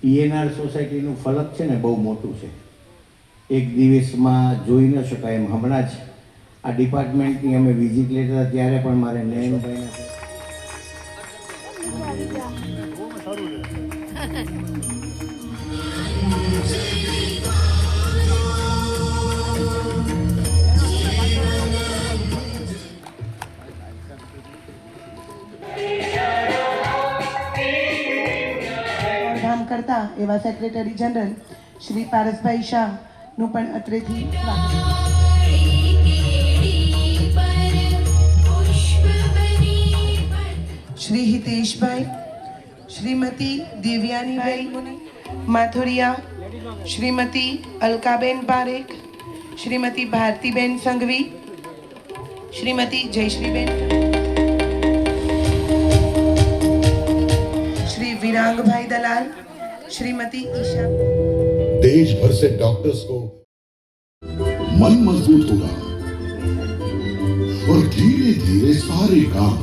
PNR સોસાયટીનું ફલક છે ને બહુ મોટું છે, એક દિવસમાં જોઈ ન શકાય એમ. હમણાં જ આ ડિપાર્ટમેન્ટની અમે વિઝિટ લેતા ત્યારે પણ મારે નયનભાઈને કામ કરતા એવા સેક્રેટરી જનરલ શ્રી પારસભાઈ શાહનું પણ અત્રેથી શ્રી હિતેશભાઈ, શ્રીમતી દેવ્યાનીભાઈ માથુરિયા, શ્રીમતી અલકાબેન પારેખ, શ્રીમતી ભારતીબેન સંઘવી, શ્રીમતી જયશ્રીબેન, श्री विरांग भाई दलाल, श्रीमती ईशा। देश भर से डॉक्टर्स को मन मजबूत होगा और धीरे धीरे सारे काम